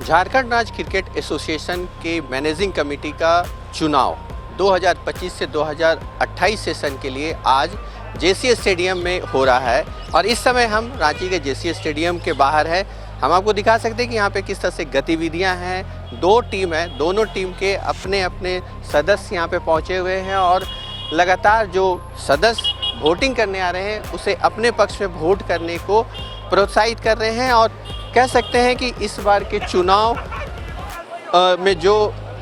झारखंड राज्य cricket association के managing committee का चुनाव 2025 से 2028 सेशन के लिए आज जेसीए स्टेडियम में हो रहा है और इस समय हम रांची के जेसीए स्टेडियम के बाहर हैं। हम आपको दिखा सकते हैं कि यहाँ पे किस तरह से गतिविधियाँ हैं। दो टीम है, दोनों टीम के अपने अपने सदस्य यहाँ पे पहुँचे हुए हैं और लगातार जो सदस्य वोटिंग करने आ रहे हैं उसे अपने पक्ष में वोट करने को प्रोत्साहित कर रहे हैं। और कह सकते हैं कि इस बार के चुनाव में जो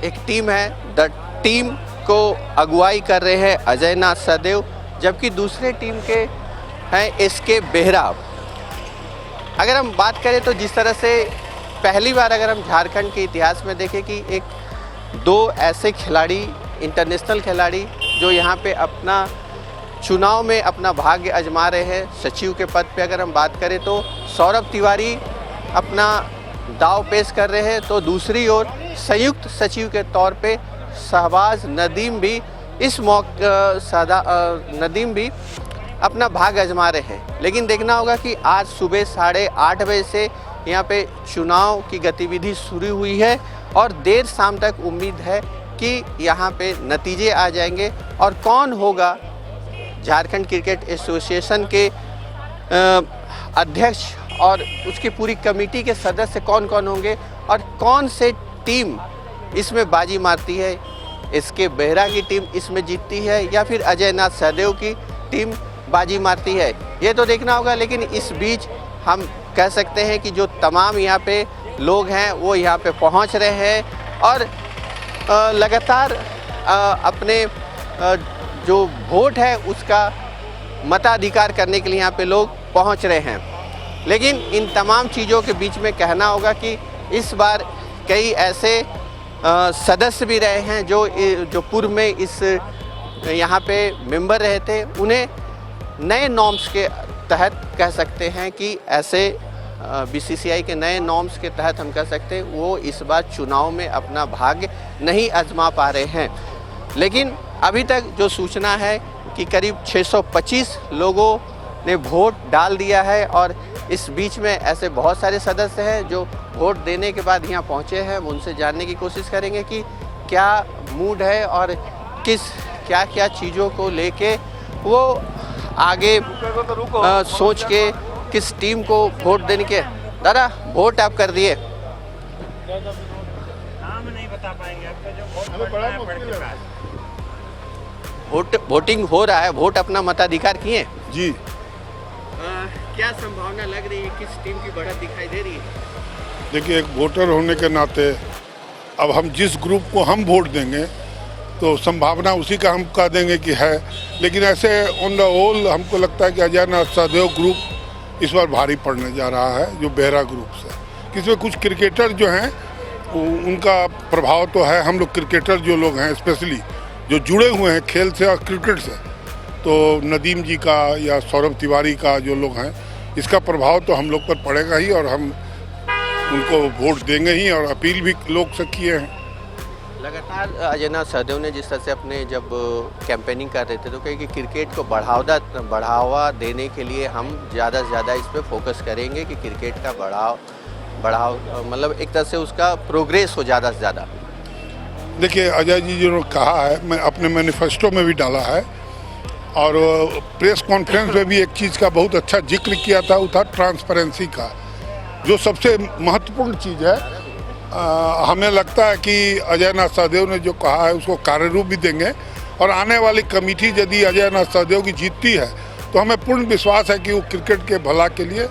एक टीम है, द टीम को अगुवाई कर रहे हैं अजय नाथ सदेव, जबकि दूसरे टीम के हैं एसके बेहरा। अगर हम बात करें तो जिस तरह से पहली बार अगर हम झारखंड के इतिहास में देखें कि दो ऐसे खिलाड़ी, इंटरनेशनल खिलाड़ी जो यहाँ पे अपना चुनाव में अपना भाग्य आजमा रहे हैं सचिव के पद पे अगर हम बात करें तो सौरभ तिवारी अपना दाव पेश कर रहे हैं, तो दूसरी ओर संयुक्त सचिव के तौर पे शहबाज नदीम भी नदीम भी अपना भाग आजमा रहे हैं। लेकिन देखना होगा कि आज सुबह 8:30 बजे से यहाँ पे चुनाव की गतिविधि शुरू हुई है और देर शाम तक उम्मीद है कि यहाँ पे नतीजे आ जाएंगे और कौन होगा झारखंड क्रिकेट एसोसिएशन के अध्यक्ष और उसकी पूरी कमेटी के सदस्य कौन कौन होंगे और कौन से टीम इसमें बाजी मारती है। इसके बेहरा की टीम इसमें जीतती है या फिर अजय नाथ सदेव की टीम बाजी मारती है, ये तो देखना होगा। लेकिन इस बीच हम कह सकते हैं कि जो तमाम यहाँ पे लोग हैं वो यहाँ पे पहुँच रहे हैं और लगातार अपने जो वोट है उसका मताधिकार करने के लिए यहाँ पे लोग पहुँच रहे हैं। लेकिन इन तमाम चीज़ों के बीच में कहना होगा कि इस बार कई ऐसे सदस्य भी रहे हैं जो पूर्व में इस यहाँ पे मेंबर रहे थे, उन्हें नए नॉर्म्स के तहत कह सकते हैं कि ऐसे बीसीसीआई के नए नॉर्म्स के तहत हम कह सकते हैं वो इस बार चुनाव में अपना भाग्य नहीं आजमा पा रहे हैं। लेकिन अभी तक जो सूचना है कि करीब 625 लोगों ने वोट डाल दिया है और इस बीच में ऐसे बहुत सारे सदस्य हैं जो वोट देने के बाद यहाँ पहुँचे हैं। हम उनसे जानने की कोशिश करेंगे कि क्या मूड है और क्या क्या चीज़ों को लेके वो आगे सोच के किस टीम को वोट देने के। दादा, वोट आप कर दिए? नाम नहीं बता पाएंगे वोटिंग हो रहा है, वोट अपना मताधिकार किए जी। क्या संभावना लग रही है, किस टीम की बढ़त दिखाई दे रही है? देखिए, एक वोटर होने के नाते अब हम जिस ग्रुप को हम वोट देंगे तो संभावना उसी का हम कह देंगे कि है। लेकिन ऐसे ऑन द होल हमको लगता है कि अजय नाथ सदेव ग्रुप इस बार भारी पड़ने जा रहा है जो बेहरा ग्रुप से। इसमें कुछ क्रिकेटर जो हैं उनका प्रभाव तो है। हम लोग क्रिकेटर जो लोग हैं स्पेशली जो जुड़े हुए हैं खेल से और क्रिकेट से, तो नदीम जी का या सौरभ तिवारी का जो लोग हैं, इसका प्रभाव तो हम लोग पर पड़ेगा ही और हम उनको वोट देंगे ही और अपील भी लोग से किए हैं। लगातार अजय नाथ सदेव ने जिस तरह से अपने जब कैंपेनिंग कर रहे थे तो कही कि क्रिकेट को बढ़ावा देने के लिए हम ज़्यादा से ज़्यादा इस पर फोकस करेंगे कि क्रिकेट का बढ़ाव मतलब एक तरह से उसका प्रोग्रेस हो ज़्यादा से ज़्यादा। देखिए, अजय जी जो कहा है, मैं अपने मैनिफेस्टो में भी डाला है और प्रेस कॉन्फ्रेंस में भी एक चीज़ का बहुत अच्छा जिक्र किया था, वो था ट्रांसपेरेंसी का, जो सबसे महत्वपूर्ण चीज़ है। हमें लगता है कि अजय नाथ सदेव ने जो कहा है उसको कार्यरूप भी देंगे और आने वाली कमेटी यदि अजय नाथ सदेव की जीतती है तो हमें पूर्ण विश्वास है कि वो क्रिकेट के भला के लिए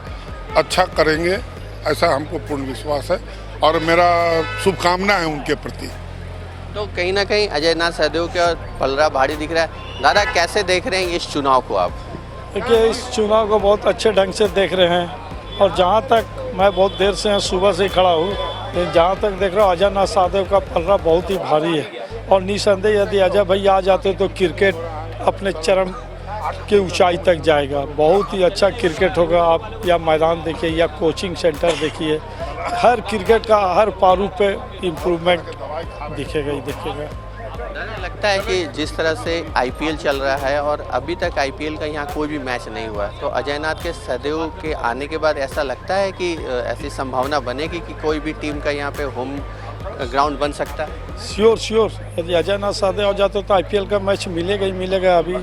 अच्छा करेंगे, ऐसा हमको पूर्ण विश्वास है और मेरा शुभकामना है उनके प्रति। तो कहीं ना कहीं अजय नाथ सदेव का पलड़ा भारी दिख रहा है। दादा, कैसे देख रहे हैं इस चुनाव को आप? देखिए, इस चुनाव को बहुत अच्छे ढंग से देख रहे हैं और जहाँ तक मैं बहुत देर से सुबह से ही खड़ा हूँ, लेकिन जहाँ तक देख रहा हूँ अजय नाथ सदेव का पलड़ा बहुत ही भारी है और निसंदेह यदि अजय भैया आ जाते तो क्रिकेट अपने चरम की ऊंचाई तक जाएगा। बहुत ही अच्छा क्रिकेट होगा। आप या मैदान देखिए या कोचिंग सेंटर देखिए, हर क्रिकेट का हर पहलू पे इम्प्रूवमेंट दिखेगा ही दिखेगा। दादा, लगता है कि जिस तरह से आईपीएल चल रहा है और अभी तक आईपीएल का यहाँ कोई भी मैच नहीं हुआ, तो अजयनाथ के सदैव के आने के बाद ऐसा लगता है कि ऐसी संभावना बनेगी कि कोई भी टीम का यहाँ पे होम ग्राउंड बन सकता है। श्योर यदि अजयनाथ साधे हो जाते तो आईपीएल का मैच मिलेगा ही मिलेगा अभी।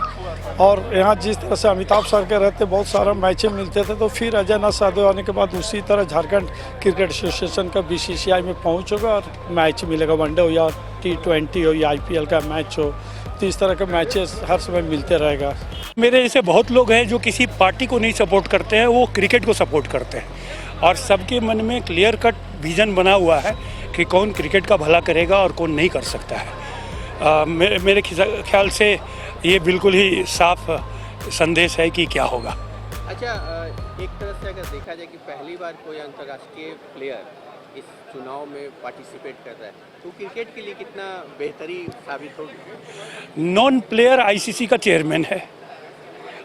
और यहाँ जिस तरह से अमिताभ सर के रहते बहुत सारा मैचें मिलते थे, तो फिर अजयनाथ साधे आने के बाद उसी तरह झारखंड क्रिकेट एसोसिएशन का बीसीसीआई में पहुँच होगा और मैच मिलेगा, वनडे हो या T20 हो या आईपीएल का मैच हो, तो इस तरह के मैचेस हर समय मिलते रहेगा। मेरे जैसे बहुत लोग हैं जो किसी पार्टी को नहीं सपोर्ट करते हैं, वो क्रिकेट को सपोर्ट करते हैं और सबके मन में क्लियर कट विजन बना हुआ है कि कौन क्रिकेट का भला करेगा और कौन नहीं कर सकता है। मेरे ख्याल से ये बिल्कुल ही साफ संदेश है कि क्या होगा। अच्छा, एक तरह से अगर देखा जाए कि पहली बार कोई अंतर्राष्ट्रीय प्लेयर इस चुनाव में पार्टिसिपेट कर रहा है, तो क्रिकेट के लिए कितना बेहतरी साबित होगी। नॉन प्लेयर आईसीसी का चेयरमैन है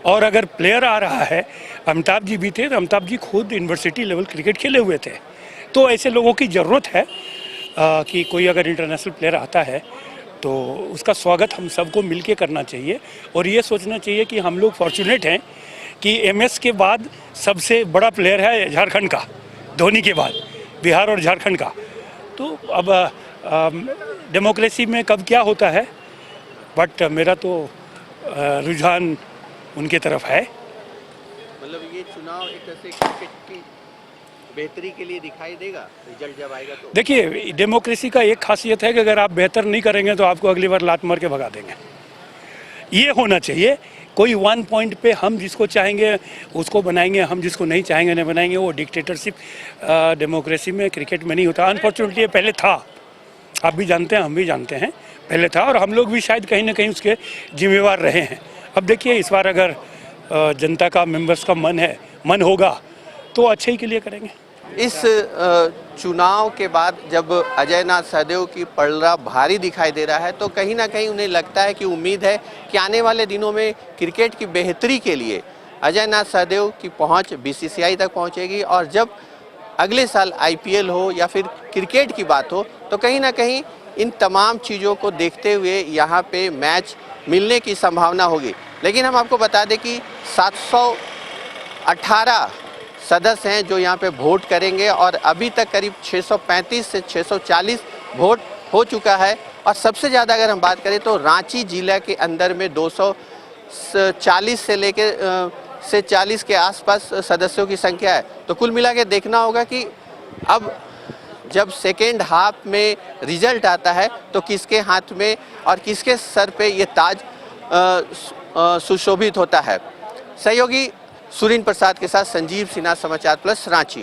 और अगर प्लेयर आ रहा है, अमिताभ जी भी थे, तो अमिताभ जी खुद यूनिवर्सिटी लेवल क्रिकेट खेले हुए थे, तो ऐसे लोगों की ज़रूरत है कि कोई अगर इंटरनेशनल प्लेयर आता है तो उसका स्वागत हम सबको मिलके करना चाहिए। और ये सोचना चाहिए कि हम लोग फॉर्चुनेट हैं कि एमएस के बाद सबसे बड़ा प्लेयर है झारखंड का, धोनी के बाद बिहार और झारखंड का। तो अब डेमोक्रेसी में कब क्या होता है, बट मेरा तो रुझान उनके तरफ है। मतलब ये चुनाव एक तरह से क्रिकेट की बेहतरी के लिए दिखाई देगा, रिजल्ट जब आएगा तो। देखिए, डेमोक्रेसी का एक खासियत है कि अगर आप बेहतर नहीं करेंगे तो आपको अगली बार लात मार के भगा देंगे। ये होना चाहिए, कोई वन पॉइंट पे हम जिसको चाहेंगे उसको बनाएंगे, हम जिसको नहीं चाहेंगे नहीं बनाएंगे। वो डिक्टेटरशिप डेमोक्रेसी में, क्रिकेट में नहीं होता। अनफॉर्चुनेटली पहले था, आप भी जानते हैं, हम भी जानते हैं, पहले था और हम लोग भी शायद कहीं ना कहीं उसके जिम्मेवार रहे हैं। अब देखिए, इस बार अगर जनता का, मेंबर्स का मन होगा तो अच्छे ही के लिए करेंगे। इस चुनाव के बाद जब अजयनाथ सदैव की पलड़ा भारी दिखाई दे रहा है, तो कहीं ना कहीं उन्हें लगता है कि उम्मीद है कि आने वाले दिनों में क्रिकेट की बेहतरी के लिए अजयनाथ सदैव की पहुंच बीसीसीआई तक पहुंचेगी और जब अगले साल आईपीएल हो या फिर क्रिकेट की बात हो, तो कहीं ना कहीं इन तमाम चीज़ों को देखते हुए यहाँ पे मैच मिलने की संभावना होगी। लेकिन हम आपको बता दें कि 718 सदस्य हैं जो यहाँ पे वोट करेंगे और अभी तक करीब 635 से 640 वोट हो चुका है। और सबसे ज़्यादा अगर हम बात करें तो रांची जिला के अंदर में 240 से लेकर 40 के आसपास सदस्यों की संख्या है। तो कुल मिला के देखना होगा कि अब जब सेकेंड हाफ में रिजल्ट आता है तो किसके हाथ में और किसके सर पे ये ताज सुशोभित होता है। सहयोगी सुरीन प्रसाद के साथ संजीव सिन्हा, समाचार प्लस, रांची।